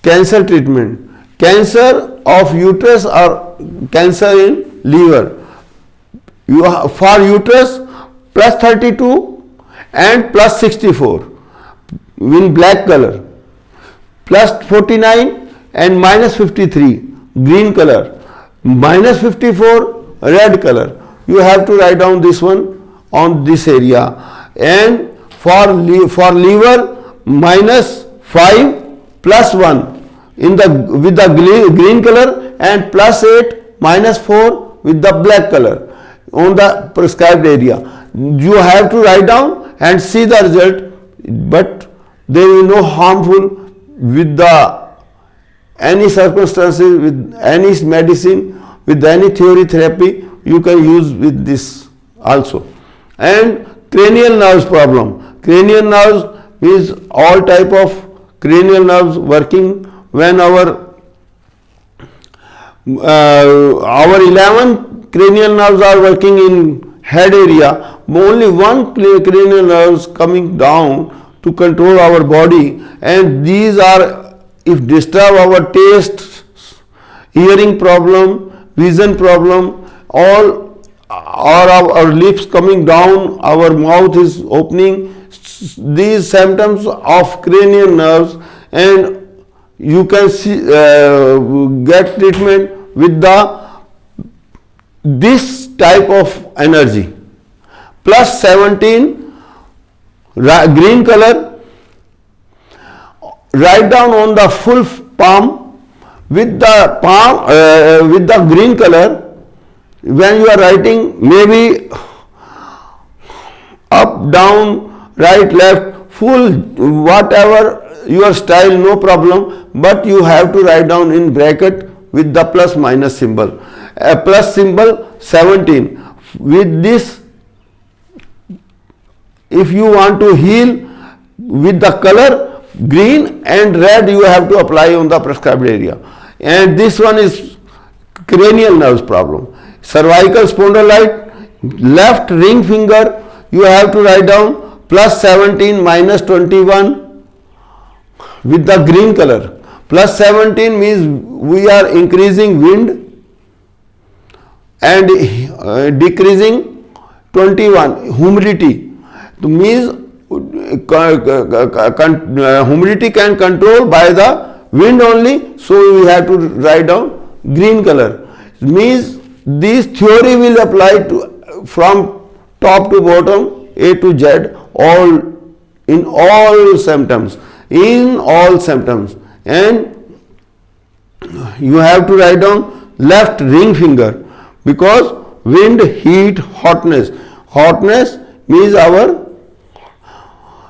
cancer treatment, cancer of uterus or cancer in liver. You have, for uterus plus 32 and plus 64 in black color, plus 49 and minus 53 green color, minus 54 red color. You have to write down this one on this area. And for liver, minus 5 plus 1 in the with the green color, and plus 8 minus 4 with the black color on the prescribed area. You have to write down and see the result, but there is no harmful with the any circumstances, with any medicine, with any theory therapy. You can use with this also. And cranial nerves problem. Cranial nerves is all type of cranial nerves working when our 11 cranial nerves are working in head area. Only one cranial nerves coming down to control our body, and these are, if disturb our taste, hearing problem, vision problem, all, or our lips coming down, our mouth is opening, these symptoms of cranial nerves, and you can see, get treatment with this type of energy. Plus 17 green color, write down on the full palm with the green color. When you are writing, maybe up, down, right, left, full, whatever your style, no problem, but you have to write down in bracket with the plus minus symbol. Plus symbol 17. With this, if you want to heal with the color green and red, you have to apply on the prescribed area. And this one is cranial nerves problem. Cervical spondylosis, left ring finger, you have to write down plus 17 minus 21 with the green color. Plus 17 means we are increasing wind, and decreasing 21 humidity. It means humidity can control by the wind only, so we have to write down green color. It means this theory will apply to from top to bottom, A to Z, all in all symptoms, and you have to write down left ring finger, because wind, heat, hotness means our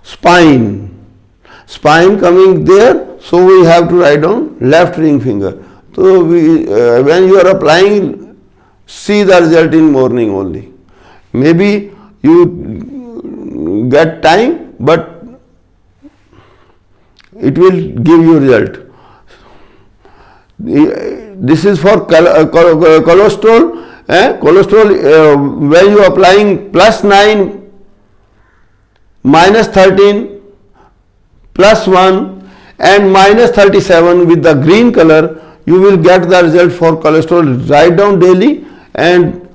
spine coming there, so we have to write down left ring finger. So when you are applying, see the result in morning only. Maybe you get time, but it will give you result. This is for cholesterol. Cholesterol, when you are applying plus 9, minus 13, plus 1 and minus 37 with the green color, you will get the result for cholesterol. Write down daily and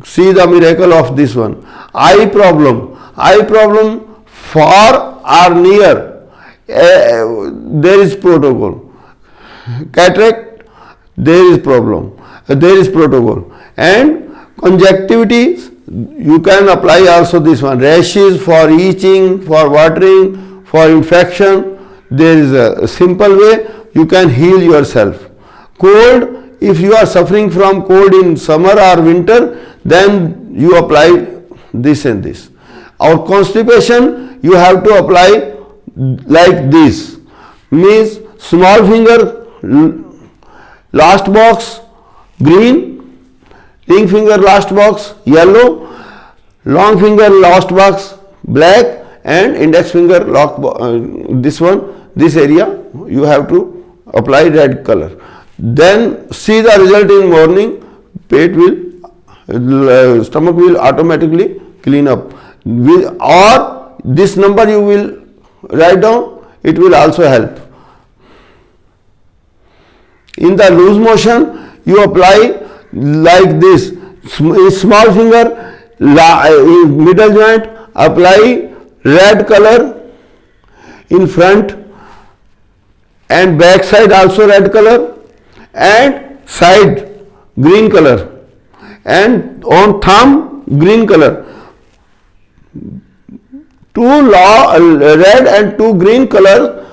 see the miracle of this one. Eye problem far or near, there is protocol. Cataract, there is protocol. And conjunctivitis, you can apply also this one. Rashes, for itching, for watering, for infection, there is a simple way you can heal yourself. Cold, if you are suffering from cold in summer or winter, then you apply this and this. Or constipation, you have to apply like this. Means small finger last box green, ring finger last box yellow, long finger last box black, and index finger this area you have to apply red color. Then see the result in morning. Stomach will automatically clean up. Or this number you will write down, it will also help. In the loose motion, you apply like this. Small finger, middle joint, apply red color in front and back side also red color, and side green color, and on thumb green color. Two red and two green colors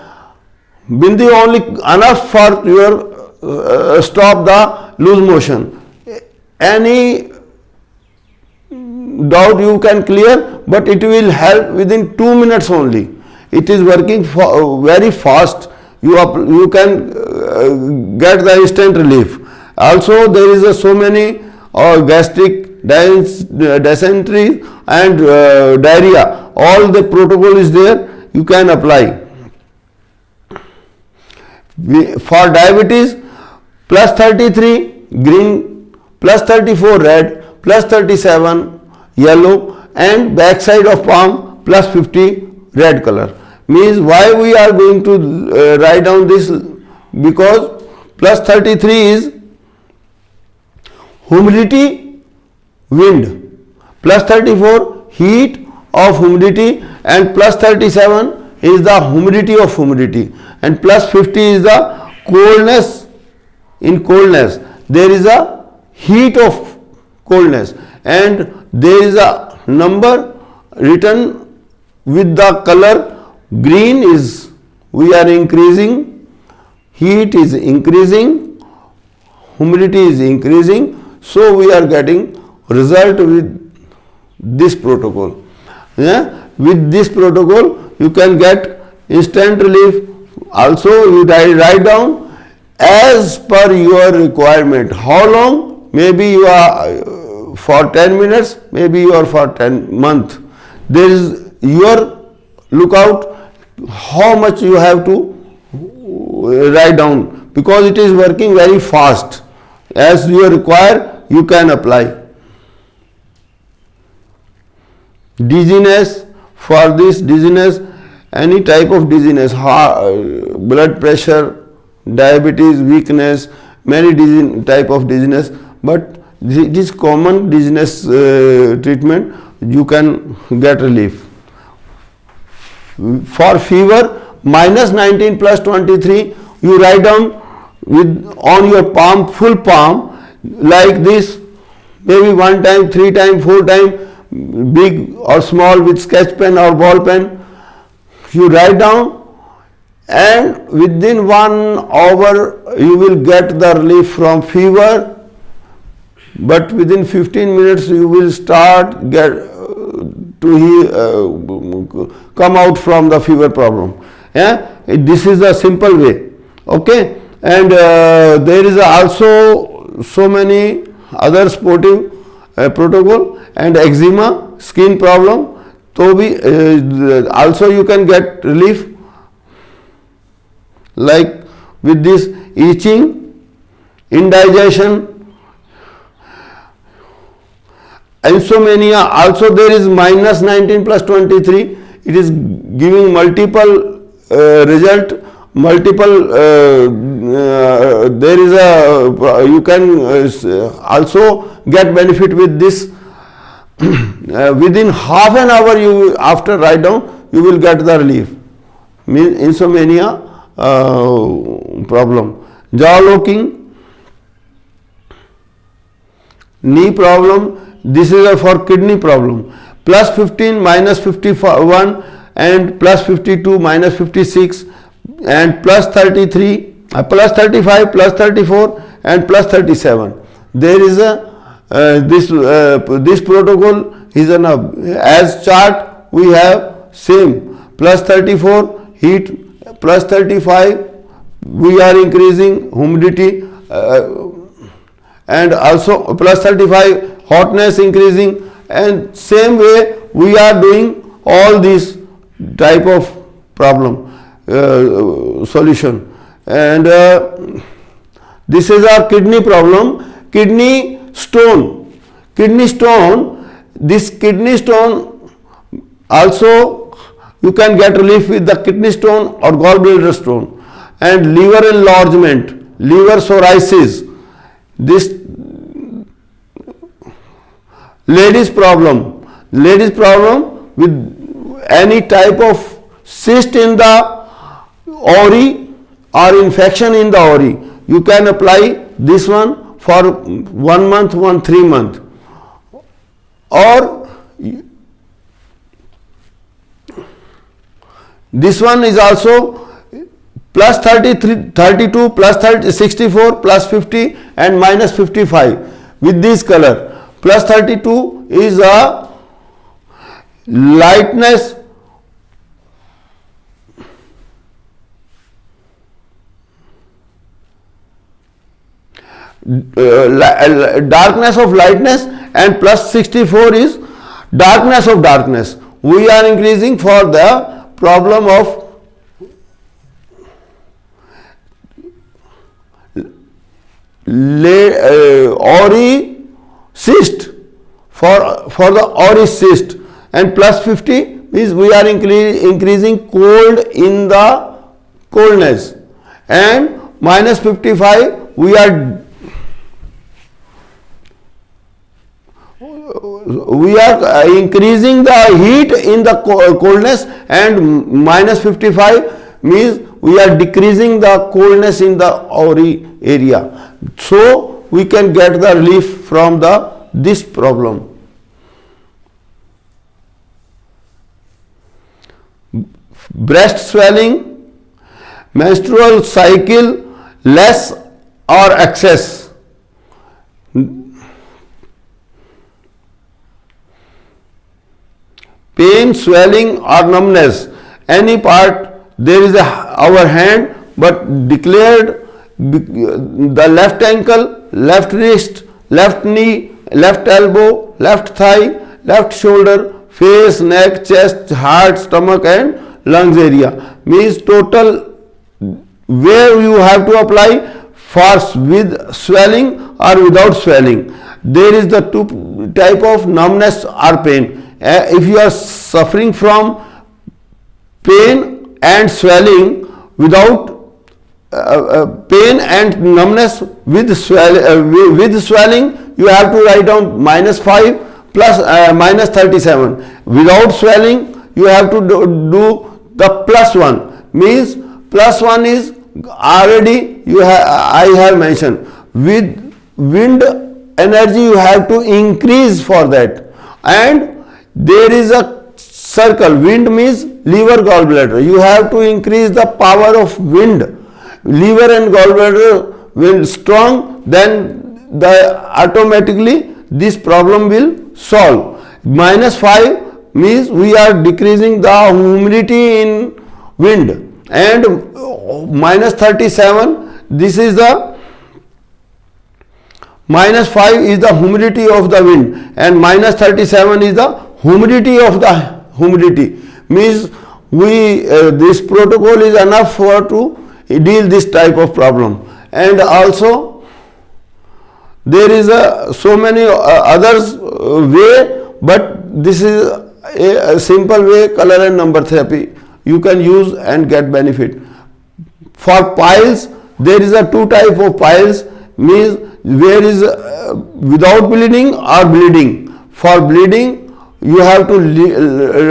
bindi only enough for your stop the loose motion. Any doubt you can clear, but it will help within 2 minutes only. It is working very fast. You can get the instant relief. Also there is so many gastric, dysentery and diarrhea. All the protocol is there. You can apply. For diabetes, plus 33 green, plus 34 red, plus 37 yellow, and backside of palm plus 50 red color. Means why we are going to write down this? Because plus 33 is humidity, wind, plus 34 heat of humidity, and plus 37 is the humidity of humidity, and plus 50 is the coldness. In coldness there is a heat of coldness, and there is a number written with the color green is we are increasing, heat is increasing, humidity is increasing, so we are getting result with this protocol. Yeah? With this protocol you can get instant relief. Also you write down as per your requirement. How long? Maybe you are for 10 minutes, maybe you are for 10 months. There is your lookout how much you have to write down, because it is working very fast. As you require, you can apply. Dizziness, for this dizziness, any type of dizziness, blood pressure, diabetes, weakness, many type of dizziness, but this common dizziness treatment you can get relief. For fever, minus 19 plus 23, you write down with on your palm, full palm, like this, maybe 1 time, 3 time, 4 time, big or small with sketch pen or ball pen. You write down, and within 1 hour you will get the relief from fever, but within 15 minutes you will start come out from the fever problem. Yeah? This is a simple way. Okay, and there is also so many other sportive protocol, and eczema, skin problem, so also you can get relief, like with this itching, indigestion, insomnia. Also there is minus 19 plus 23, it is giving multiple result, multiple there is a you can also get benefit with this. Within half an hour you after write down you will get the relief. Means insomnia problem, jaw locking, knee problem. This is for kidney problem. Plus 15 minus 51 and plus 52 minus 56 and plus 33 plus 35 plus 34 and plus 37. There is a this protocol is an as chart we have same, plus 34 heat, plus 35 we are increasing humidity, and also plus 35 hotness increasing, and same way we are doing all these type of problem solution. And this is our kidney problem. Kidney stone, this kidney stone also you can get relief with the kidney stone or gallbladder stone. And liver enlargement, liver psoriasis, this ladies problem with any type of cyst in the ovary or infection in the ovary, you can apply this one for 1 month, 3 month. Or this one is also plus 33, 32, plus 30, 64, plus 50 and minus 55 with this color. Plus 32 is a lightness, darkness of lightness, and plus 64 is darkness of darkness. We are increasing for the problem of ovary cyst, for the ovary cyst, and plus 50 is we are increasing cold in the coldness, and minus 55 we are increasing the heat in the coldness, and minus 55 means we are decreasing the coldness in the ovary area. So we can get the relief from this problem. Breast swelling, menstrual cycle less or excess. Pain, swelling or numbness, any part there is our hand but declared the left ankle, left wrist, left knee, left elbow, left thigh, left shoulder, face, neck, chest, heart, stomach and lungs area, means total where you have to apply for with swelling or without swelling. There is the two type of numbness or pain. If you are suffering from pain and swelling without pain and numbness with swelling, you have to write down minus 5 plus minus 37. Without swelling, you have to do the plus 1, means plus 1 is already I have mentioned. With wind energy you have to increase for that, and there is a circle. Wind means liver gallbladder. You have to increase the power of wind. Liver and gallbladder will strong, then automatically this problem will solve. Minus 5 means we are decreasing the humidity in wind, and minus 37, this is the minus 5 is the humidity of the wind, and minus 37 is the humidity of the humidity, means this protocol is enough for to deal this type of problem. And also there is so many others way, but this is a simple way, color and number therapy you can use and get benefit. For piles, there is a two type of piles, means where is without bleeding or bleeding. For bleeding you have to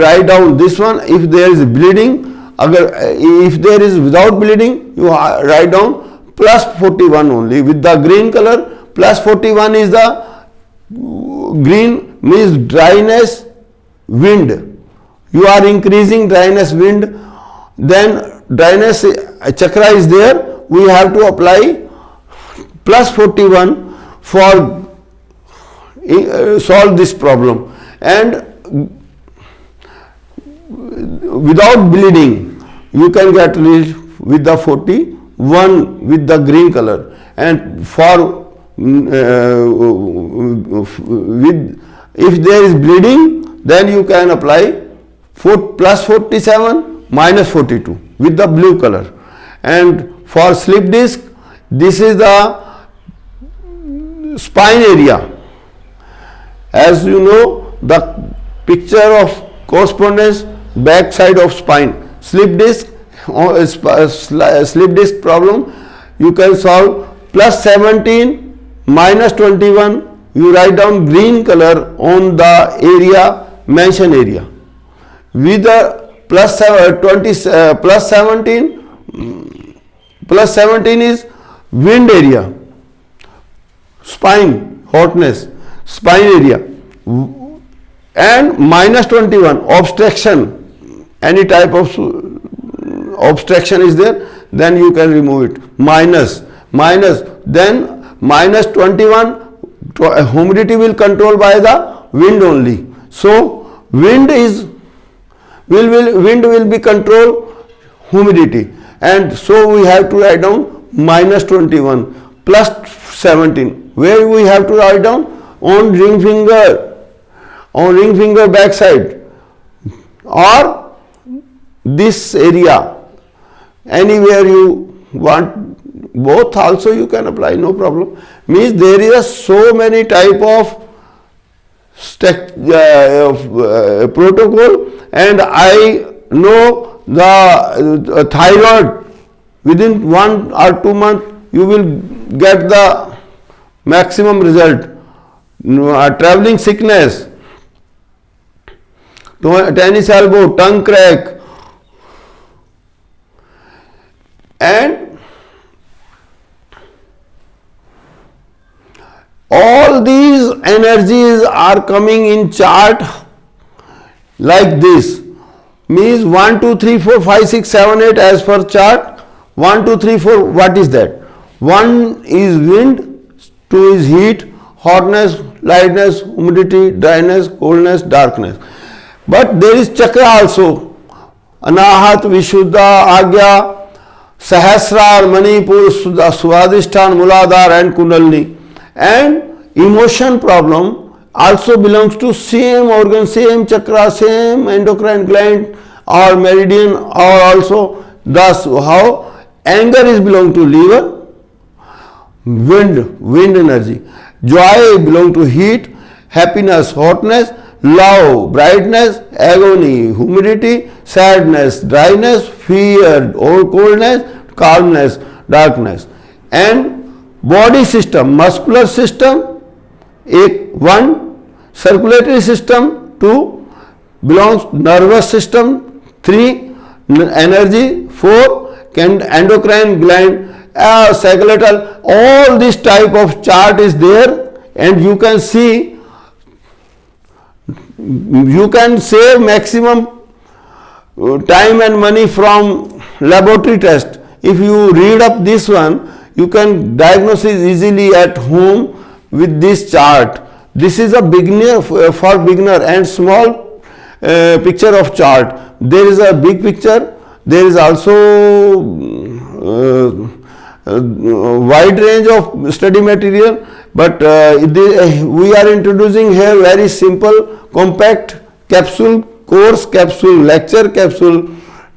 write down this one. If there is bleeding, if there is without bleeding, you write down plus 41 only with the green color. Plus 41 is the green, means dryness wind. You are increasing dryness wind, then dryness chakra is there. We have to apply plus 41 for solve this problem. And without bleeding you can get relief with the 41 with the green color, and for with if there is bleeding, then you can apply plus 47 minus 42 with the blue color. And for slip disc, this is the spine area. As you know, the picture of correspondence back side of spine, slip disc, slip disc problem, you can solve plus 17 minus 21. You write down green color on the area, mention area. With the plus 17, plus 17 is wind area, spine, hotness, spine area, and minus 21 obstruction. Any type of obstruction is there, then you can remove it. Minus, then minus 21, humidity will control by the wind only. So wind will be control humidity, and so we have to write down minus 21 plus 17. Where we have to write down? On ring finger back side, or this area, anywhere you want. Both also you can apply, no problem. Means there is so many type of protocol, and I know the thyroid, within 1 or 2 months you will get the maximum result. Traveling sickness, tennis elbow, tongue crack, and all these energies are coming in chart like this. Means 1, 2, 3, 4, 5, 6, 7, 8 as per chart. 1, 2, 3, 4, what is that? 1 is wind, 2 is heat, hotness, lightness, humidity, dryness, coldness, darkness. But there is chakra also. Anahat, Vishuddha, Agya, Sahasrar, Manipur, Swadhisthana, Muladhara and Kundalini. And emotion problem also belongs to same organ, same chakra, same endocrine gland or meridian, or also thus how anger is belong to liver, wind energy, joy belong to heat, happiness, hotness, love, brightness, agony, humidity, sadness, dryness, fear or coldness, calmness, darkness. And body system, muscular system, 1, circulatory system 2, belongs nervous system 3, energy 4, endocrine gland, skeletal. All this type of chart is there, and you can see, you can save maximum time and money from laboratory test. If you read up this one, you can diagnose it easily at home with this chart. This is a beginner for beginner and small picture of chart. There is a big picture. There is also wide range of study material, but we are introducing here very simple, compact capsule, course capsule, lecture capsule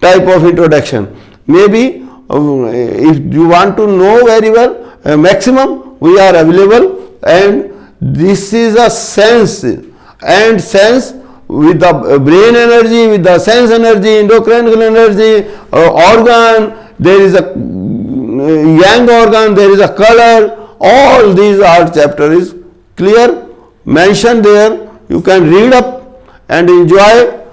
type of introduction. Maybe if you want to know very well, maximum we are available, and this is a sense, and sense with the brain energy, with the sense energy, endocrine energy, organ, there is a yang organ, there is a color, all these are chapter is clear, mentioned there. You can read up and enjoy.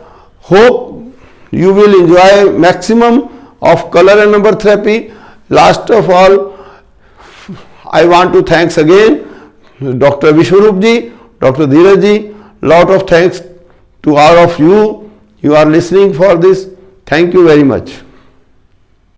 Hope you will enjoy maximum of color and number therapy. Last of all, I want to thanks again Dr. Vishwarup ji, Dr. Dheeraj ji. Lot of thanks to all of you. You are listening for this. Thank you very much.